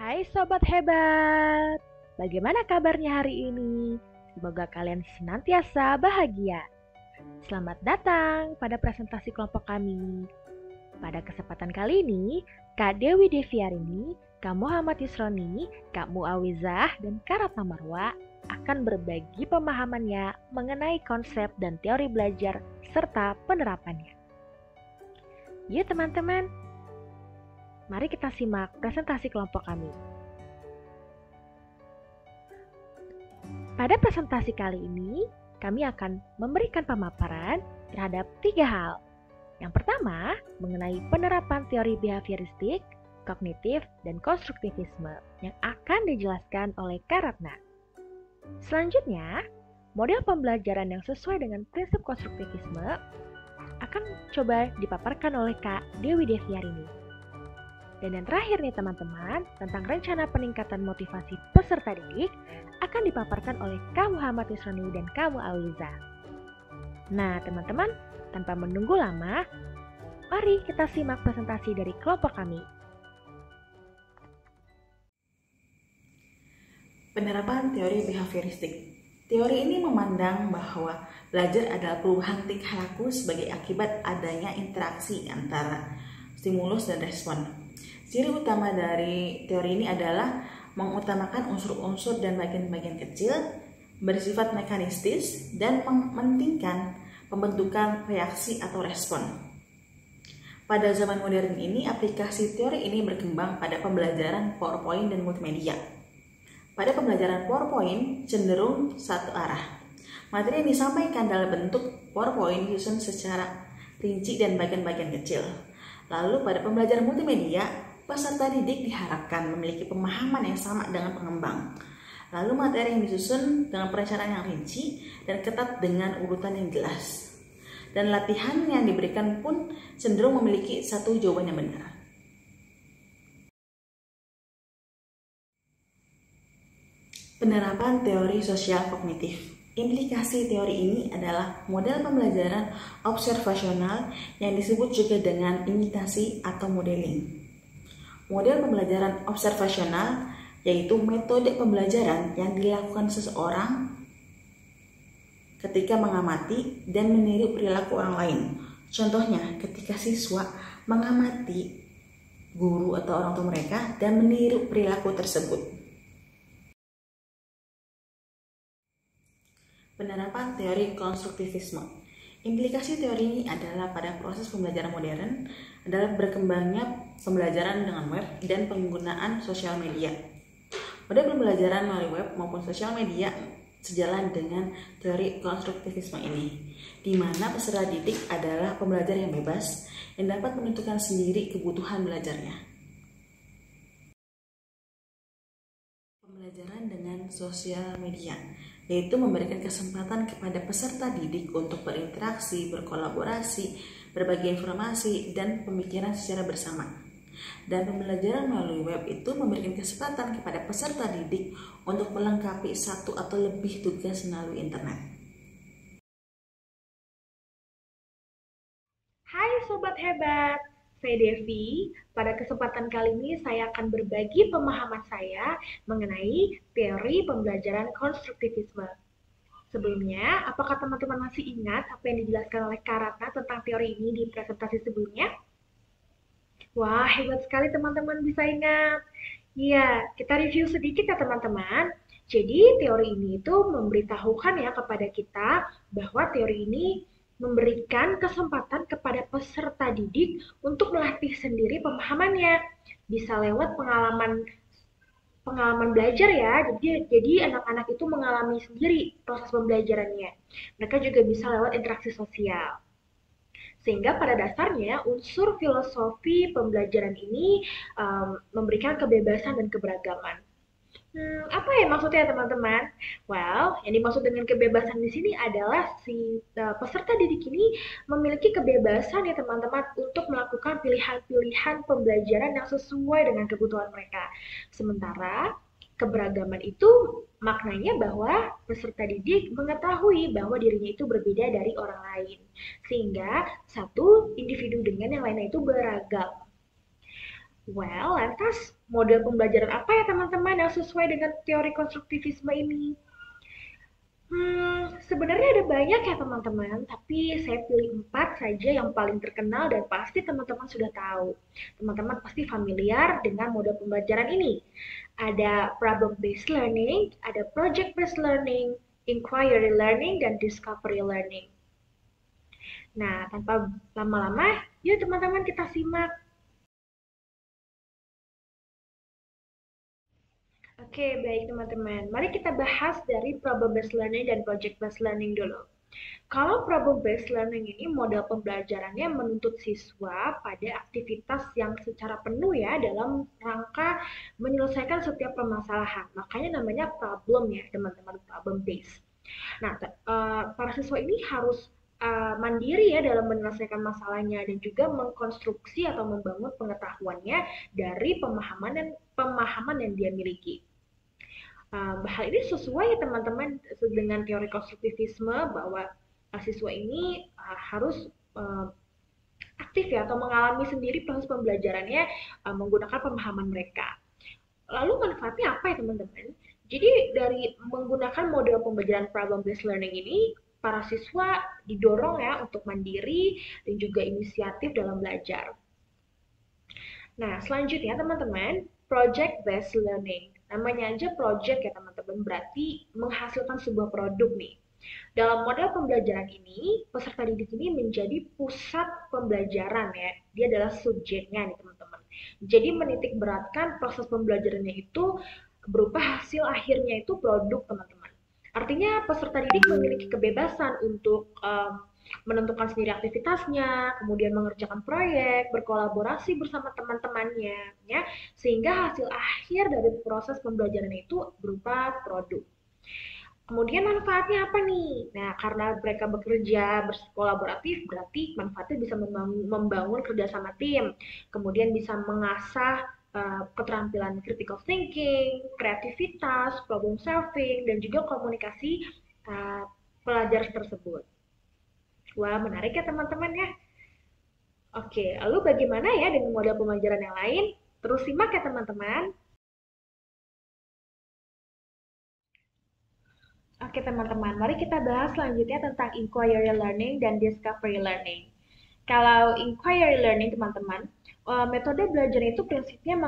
Hai sobat hebat, bagaimana kabarnya hari ini? Semoga kalian senantiasa bahagia. Selamat datang pada presentasi kelompok kami. Pada kesempatan kali ini, Kak Dewi Deviarini, Kak Muhammad Yusroni, Kak Muawizah, dan Kak Ratna Marwa akan berbagi pemahamannya mengenai konsep dan teori belajar serta penerapannya. Yuk teman-teman, mari kita simak presentasi kelompok kami. Pada presentasi kali ini, kami akan memberikan pemaparan terhadap 3 hal. Yang pertama, mengenai penerapan teori behavioristik, kognitif, dan konstruktivisme yang akan dijelaskan oleh Kak Ratna. Selanjutnya, model pembelajaran yang sesuai dengan prinsip konstruktivisme akan coba dipaparkan oleh Kak Dewi Deviarini. Dan yang terakhir nih teman-teman, tentang rencana peningkatan motivasi peserta didik akan dipaparkan oleh Kak Muhammad Yusroni dan Kak Muawizah. Nah teman-teman, tanpa menunggu lama, mari kita simak presentasi dari kelompok kami. Penerapan teori behavioristik. Teori ini memandang bahwa belajar adalah perubahan tingkah laku sebagai akibat adanya interaksi antara stimulus dan respon. Ciri utama dari teori ini adalah mengutamakan unsur-unsur dan bagian-bagian kecil, bersifat mekanistis, dan mementingkan pembentukan reaksi atau respon. Pada zaman modern ini, aplikasi teori ini berkembang pada pembelajaran PowerPoint dan multimedia. Pada pembelajaran PowerPoint cenderung satu arah. Materi yang disampaikan dalam bentuk PowerPoint disusun secara rinci dan bagian-bagian kecil. Lalu pada pembelajaran multimedia, peserta didik diharapkan memiliki pemahaman yang sama dengan pengembang. Lalu materi yang disusun dengan perencanaan yang rinci dan ketat dengan urutan yang jelas. Dan latihan yang diberikan pun cenderung memiliki satu jawaban yang benar. Penerapan teori sosial kognitif. Implikasi teori ini adalah model pembelajaran observasional yang disebut juga dengan imitasi atau modeling. Model pembelajaran observasional yaitu metode pembelajaran yang dilakukan seseorang ketika mengamati dan meniru perilaku orang lain. Contohnya, ketika siswa mengamati guru atau orang tua mereka dan meniru perilaku tersebut. Penerapan teori konstruktivisme. Implikasi teori ini adalah pada proses pembelajaran modern adalah berkembangnya pembelajaran dengan web dan penggunaan sosial media. Model pembelajaran melalui web maupun sosial media sejalan dengan teori konstruktivisme ini, di mana peserta didik adalah pembelajar yang bebas yang dapat menentukan sendiri kebutuhan belajarnya. Pembelajaran dengan sosial media yaitu memberikan kesempatan kepada peserta didik untuk berinteraksi, berkolaborasi, berbagi informasi, dan pemikiran secara bersama. Dan pembelajaran melalui web itu memberikan kesempatan kepada peserta didik untuk melengkapi satu atau lebih tugas melalui internet. Hai sobat hebat, saya Devi. Pada kesempatan kali ini saya akan berbagi pemahaman saya mengenai teori pembelajaran konstruktivisme. Sebelumnya, apakah teman-teman masih ingat apa yang dijelaskan oleh Kak Ratna tentang teori ini di presentasi sebelumnya? Wah, hebat sekali teman-teman bisa ingat. Iya, kita review sedikit ya teman-teman. Jadi, teori ini itu memberitahukan ya kepada kita bahwa teori ini memberikan kesempatan kepada peserta didik untuk melatih sendiri pemahamannya. Bisa lewat pengalaman belajar ya. Jadi anak-anak itu mengalami sendiri proses pembelajarannya. Mereka juga bisa lewat interaksi sosial. Sehingga pada dasarnya unsur filosofi pembelajaran ini memberikan kebebasan dan keberagaman. Apa ya maksudnya teman-teman? Well, yang dimaksud dengan kebebasan di sini adalah si peserta didik ini memiliki kebebasan ya teman-teman untuk melakukan pilihan-pilihan pembelajaran yang sesuai dengan kebutuhan mereka. Sementara keberagaman itu maknanya bahwa peserta didik mengetahui bahwa dirinya itu berbeda dari orang lain. Sehingga satu individu dengan yang lainnya itu beragam. Well, lantas model pembelajaran apa ya teman-teman yang sesuai dengan teori konstruktivisme ini? Sebenarnya ada banyak ya teman-teman, tapi saya pilih 4 saja yang paling terkenal dan pasti teman-teman sudah tahu. Teman-teman pasti familiar dengan model pembelajaran ini. Ada problem based learning, ada project based learning, inquiry learning, dan discovery learning. Nah, tanpa lama-lama, yuk teman-teman kita simak. Oke, baik teman-teman. Mari kita bahas dari problem based learning dan project based learning dulu. Kalau problem based learning ini model pembelajarannya menuntut siswa pada aktivitas yang secara penuh ya dalam rangka menyelesaikan setiap permasalahan. Makanya namanya problem ya teman-teman, problem based. Nah, para siswa ini harus mandiri ya dalam menyelesaikan masalahnya dan juga mengkonstruksi atau membangun pengetahuannya dari pemahaman yang dia miliki. Hal ini sesuai ya teman-teman dengan teori konstruktivisme bahwa siswa ini harus aktif ya atau mengalami sendiri proses pembelajarannya menggunakan pemahaman mereka. Lalu manfaatnya apa ya teman-teman? Jadi dari menggunakan model pembelajaran problem based learning ini, para siswa didorong ya untuk mandiri dan juga inisiatif dalam belajar. Nah, selanjutnya teman-teman, project based learning. Namanya aja project ya teman-teman, berarti menghasilkan sebuah produk nih. Dalam model pembelajaran ini, peserta didik ini menjadi pusat pembelajaran ya. Dia adalah subjeknya nih teman-teman. Jadi menitik beratkan proses pembelajarannya itu berupa hasil akhirnya itu produk teman-teman. Artinya peserta didik memiliki kebebasan untuk menentukan sendiri aktivitasnya, kemudian mengerjakan proyek, berkolaborasi bersama teman-temannya, ya, sehingga hasil akhir dari proses pembelajaran itu berupa produk. Kemudian manfaatnya apa nih? Nah, karena mereka bekerja berkolaboratif, berarti manfaatnya bisa membangun kerjasama tim, kemudian bisa mengasah keterampilan critical thinking, kreativitas, problem solving, dan juga komunikasi pelajar tersebut. Wah, menarik ya teman-teman ya. Oke, lalu bagaimana ya dengan model pembelajaran yang lain? Terus simak ya teman-teman. Oke teman-teman, mari kita bahas selanjutnya tentang inquiry learning dan discovery learning. Kalau inquiry learning teman-teman, metode belajar itu prinsipnya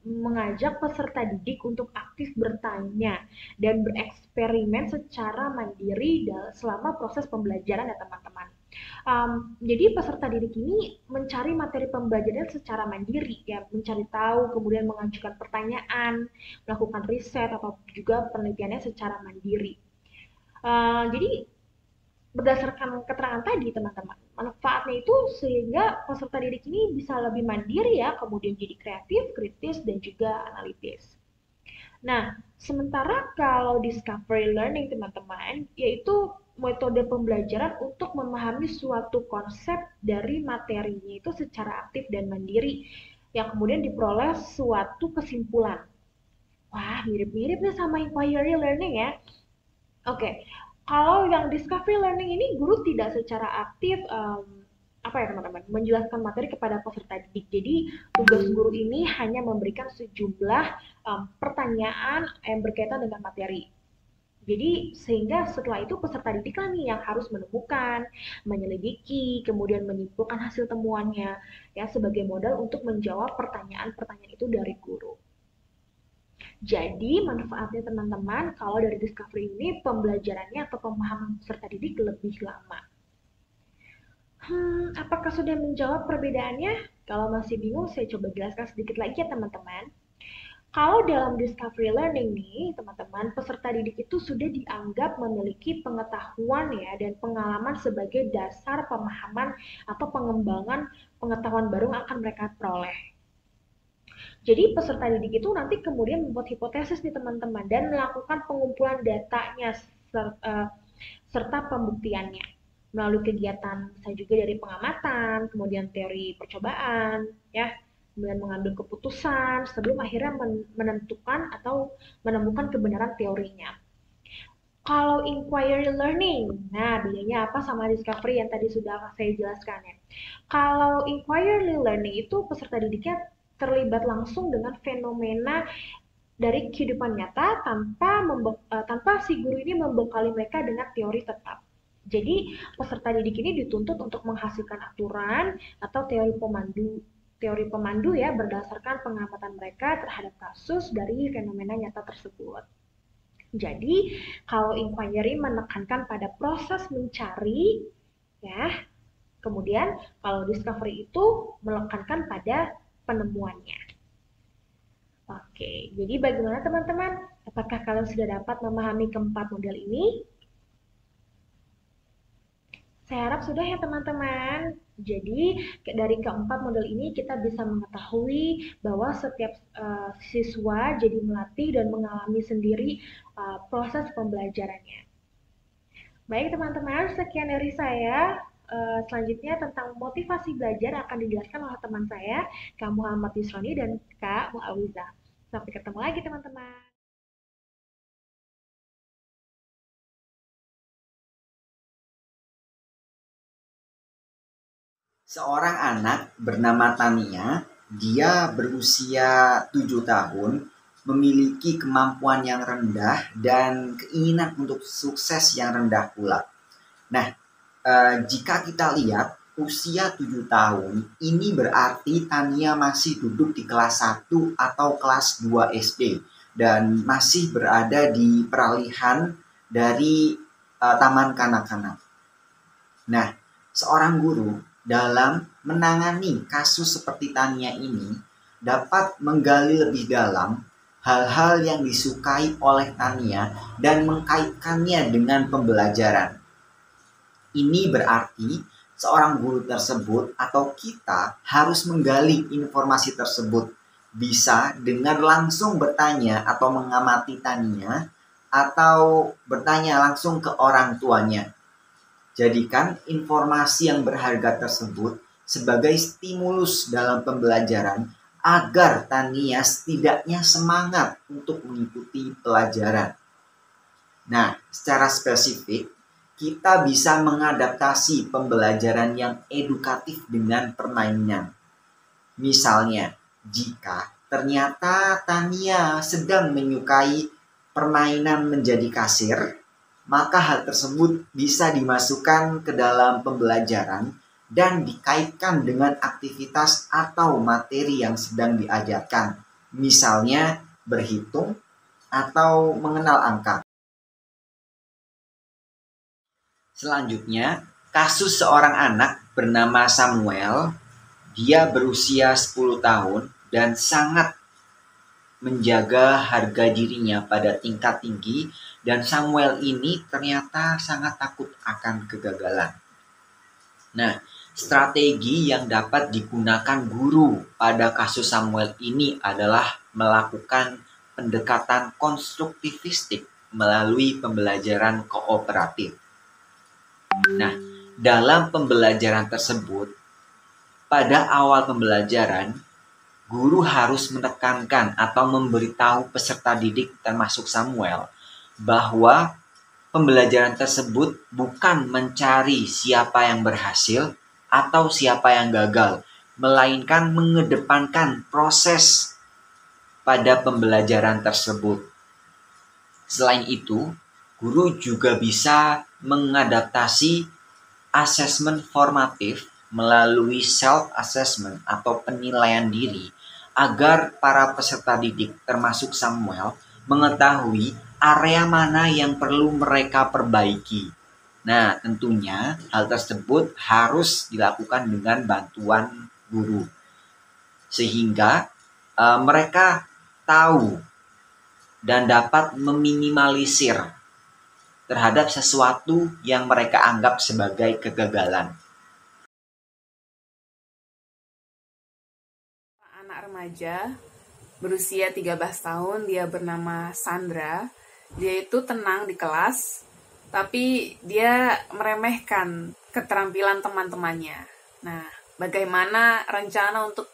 mengajak peserta didik untuk aktif bertanya dan bereksperimen secara mandiri selama proses pembelajaran ya teman-teman. Jadi peserta didik ini mencari materi pembelajaran secara mandiri ya, mencari tahu, kemudian mengajukan pertanyaan, melakukan riset atau juga penelitiannya secara mandiri. Jadi berdasarkan keterangan tadi teman-teman, manfaatnya itu sehingga peserta didik ini bisa lebih mandiri ya, kemudian jadi kreatif, kritis, dan juga analitis. Nah, sementara kalau discovery learning teman-teman, yaitu metode pembelajaran untuk memahami suatu konsep dari materinya itu secara aktif dan mandiri, yang kemudian diperoleh suatu kesimpulan. Wah, mirip-mirip nih sama inquiry learning ya. Oke, kalau yang discovery learning ini guru tidak secara aktif apa ya teman-teman menjelaskan materi kepada peserta didik. Jadi tugas guru ini hanya memberikan sejumlah pertanyaan yang berkaitan dengan materi. Jadi sehingga setelah itu peserta didik kan nih yang harus menemukan, menyelidiki, kemudian menyimpulkan hasil temuannya ya sebagai modal untuk menjawab pertanyaan-pertanyaan itu dari guru. Jadi manfaatnya teman-teman kalau dari discovery ini pembelajarannya atau pemahaman peserta didik lebih lama. Apakah sudah menjawab perbedaannya? Kalau masih bingung, saya coba jelaskan sedikit lagi ya teman-teman. Kalau dalam discovery learning nih, teman-teman, peserta didik itu sudah dianggap memiliki pengetahuan ya dan pengalaman sebagai dasar pemahaman atau pengembangan pengetahuan baru yang akan mereka peroleh. Jadi peserta didik itu nanti kemudian membuat hipotesis nih teman-teman dan melakukan pengumpulan datanya serta pembuktiannya melalui kegiatan bisa juga dari pengamatan, kemudian teori percobaan, ya, kemudian mengambil keputusan sebelum akhirnya menentukan atau menemukan kebenaran teorinya. Kalau inquiry learning, nah bedanya apa sama discovery yang tadi sudah saya jelaskan ya. Kalau inquiry learning itu peserta didiknya terlibat langsung dengan fenomena dari kehidupan nyata tanpa si guru ini membekali mereka dengan teori tetap. Jadi peserta didik ini dituntut untuk menghasilkan aturan atau teori pemandu ya berdasarkan pengamatan mereka terhadap kasus dari fenomena nyata tersebut. Jadi kalau inquiry menekankan pada proses mencari ya, kemudian kalau discovery itu menekankan pada penemuannya. Oke, jadi bagaimana teman-teman? Apakah kalian sudah dapat memahami keempat model ini? Saya harap sudah ya teman-teman. Jadi dari keempat model ini kita bisa mengetahui bahwa setiap siswa jadi melatih dan mengalami sendiri proses pembelajarannya. Baik teman-teman, sekian dari saya. Selanjutnya tentang motivasi belajar akan dijelaskan oleh teman saya, Kak Muhammad Yusroni dan Kak Muawizah. Sampai ketemu lagi teman-teman. Seorang anak bernama Tania, dia berusia 7 tahun, memiliki kemampuan yang rendah dan keinginan untuk sukses yang rendah pula. Nah, jika kita lihat usia 7 tahun, ini berarti Tania masih duduk di kelas 1 atau kelas 2 SD dan masih berada di peralihan dari taman kanak-kanak. Nah, seorang guru dalam menangani kasus seperti Tania ini dapat menggali lebih dalam hal-hal yang disukai oleh Tania dan mengkaitkannya dengan pembelajaran. Ini berarti seorang guru tersebut atau kita harus menggali informasi tersebut, bisa dengan langsung bertanya atau mengamati Tania atau bertanya langsung ke orang tuanya. Jadikan informasi yang berharga tersebut sebagai stimulus dalam pembelajaran agar Tania setidaknya semangat untuk mengikuti pelajaran. Nah, secara spesifik, kita bisa mengadaptasi pembelajaran yang edukatif dengan permainan. Misalnya, jika ternyata Tania sedang menyukai permainan menjadi kasir, maka hal tersebut bisa dimasukkan ke dalam pembelajaran dan dikaitkan dengan aktivitas atau materi yang sedang diajarkan. Misalnya, berhitung atau mengenal angka. Selanjutnya, kasus seorang anak bernama Samuel. Dia berusia 10 tahun dan sangat menjaga harga dirinya pada tingkat tinggi, dan Samuel ini ternyata sangat takut akan kegagalan. Nah, strategi yang dapat digunakan guru pada kasus Samuel ini adalah melakukan pendekatan konstruktivistik melalui pembelajaran kooperatif. Nah, dalam pembelajaran tersebut, pada awal pembelajaran, guru harus menekankan atau memberitahu peserta didik termasuk Samuel bahwa pembelajaran tersebut bukan mencari siapa yang berhasil atau siapa yang gagal, melainkan mengedepankan proses pada pembelajaran tersebut. Selain itu, guru juga bisa mengadaptasi asesmen formatif melalui self-assessment atau penilaian diri agar para peserta didik termasuk Samuel mengetahui area mana yang perlu mereka perbaiki. Nah, tentunya hal tersebut harus dilakukan dengan bantuan guru. Sehingga mereka tahu dan dapat meminimalisir terhadap sesuatu yang mereka anggap sebagai kegagalan. Anak remaja berusia 13 tahun, dia bernama Sandra. Dia itu tenang di kelas, tapi dia meremehkan keterampilan teman-temannya. Nah, bagaimana rencana untuk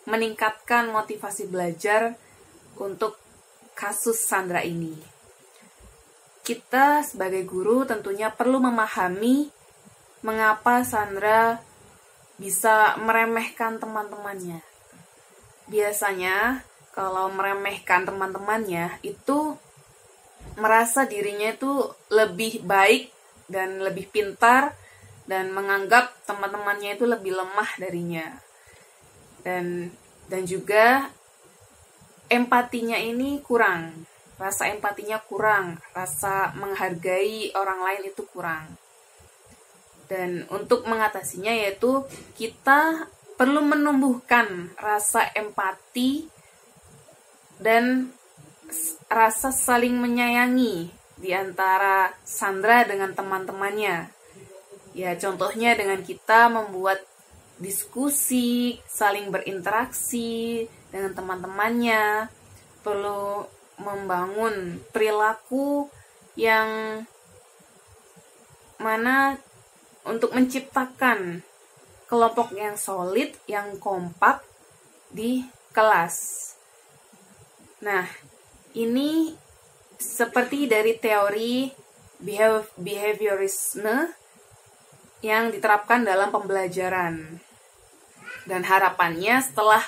meningkatkan motivasi belajar untuk kasus Sandra ini? Kita sebagai guru tentunya perlu memahami mengapa Sandra bisa meremehkan teman-temannya. biasanya kalau meremehkan teman-temannya itu merasa dirinya itu lebih baik dan lebih pintar dan menganggap teman-temannya itu lebih lemah darinya. Dan juga empatinya ini kurang. Rasa empatinya kurang, rasa menghargai orang lain itu kurang. Dan untuk mengatasinya yaitu kita perlu menumbuhkan rasa empati dan rasa saling menyayangi di antara Sandra dengan teman-temannya. Ya, contohnya dengan kita membuat diskusi, saling berinteraksi dengan teman-temannya, perlu membangun perilaku yang mana untuk menciptakan kelompok yang solid, yang kompak di kelas. Nah, ini seperti dari teori behaviorisme yang diterapkan dalam pembelajaran. Dan harapannya setelah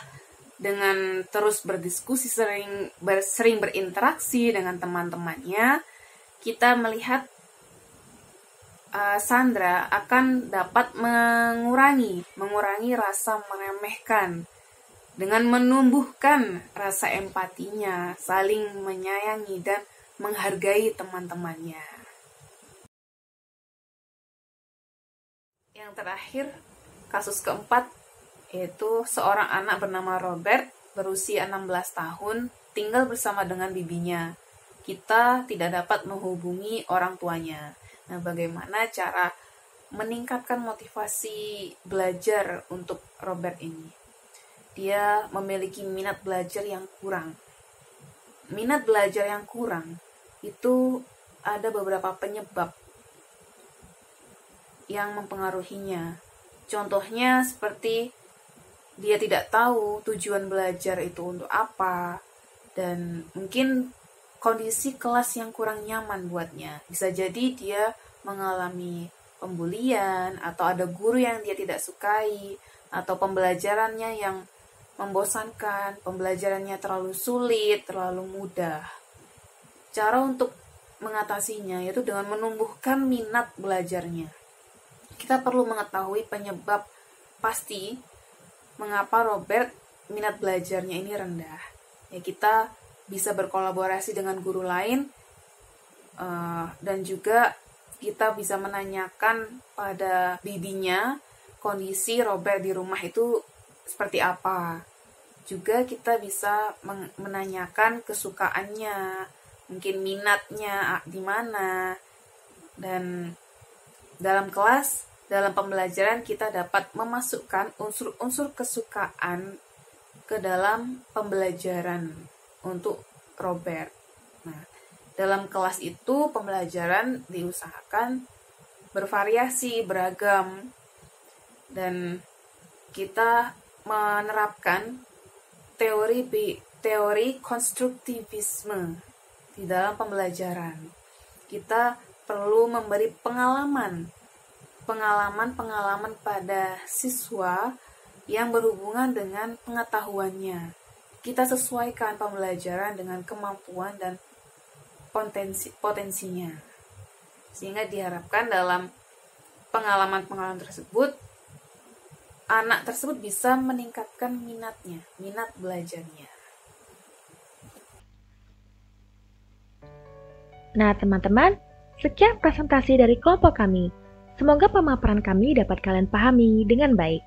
dengan terus berdiskusi, sering berinteraksi dengan teman-temannya, kita melihat Sandra akan dapat mengurangi rasa meremehkan dengan menumbuhkan rasa empatinya, saling menyayangi dan menghargai teman-temannya. Yang terakhir, kasus keempat, yaitu seorang anak bernama Robert, berusia 16 tahun, tinggal bersama dengan bibinya. Kita tidak dapat menghubungi orang tuanya. Nah, bagaimana cara meningkatkan motivasi belajar untuk Robert ini? Dia memiliki minat belajar yang kurang. Minat belajar yang kurang itu ada beberapa penyebab yang mempengaruhinya. Contohnya seperti dia tidak tahu tujuan belajar itu untuk apa, dan mungkin kondisi kelas yang kurang nyaman buatnya. Bisa jadi dia mengalami pembulian, atau ada guru yang dia tidak sukai, atau pembelajarannya yang membosankan, pembelajarannya terlalu sulit, terlalu mudah. Cara untuk mengatasinya yaitu dengan menumbuhkan minat belajarnya. Kita perlu mengetahui penyebab pasti mengapa Robert minat belajarnya ini rendah. Ya, kita bisa berkolaborasi dengan guru lain, dan juga kita bisa menanyakan pada bibinya kondisi Robert di rumah itu seperti apa. Juga kita bisa menanyakan kesukaannya, mungkin minatnya di mana. Dan dalam kelas, dalam pembelajaran kita dapat memasukkan unsur-unsur kesukaan ke dalam pembelajaran untuk Robert. Nah, dalam kelas itu pembelajaran diusahakan bervariasi, beragam, dan kita menerapkan teori konstruktivisme di dalam pembelajaran. Kita perlu memberi pengalaman pada siswa yang berhubungan dengan pengetahuannya. Kita sesuaikan pembelajaran dengan kemampuan dan potensinya. Sehingga diharapkan dalam pengalaman-pengalaman tersebut, anak tersebut bisa meningkatkan minat belajarnya. Nah, teman-teman, sekian presentasi dari kelompok kami. Semoga pemaparan kami dapat kalian pahami dengan baik.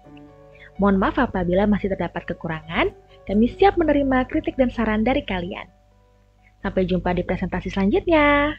Mohon maaf apabila masih terdapat kekurangan. Kami siap menerima kritik dan saran dari kalian. Sampai jumpa di presentasi selanjutnya.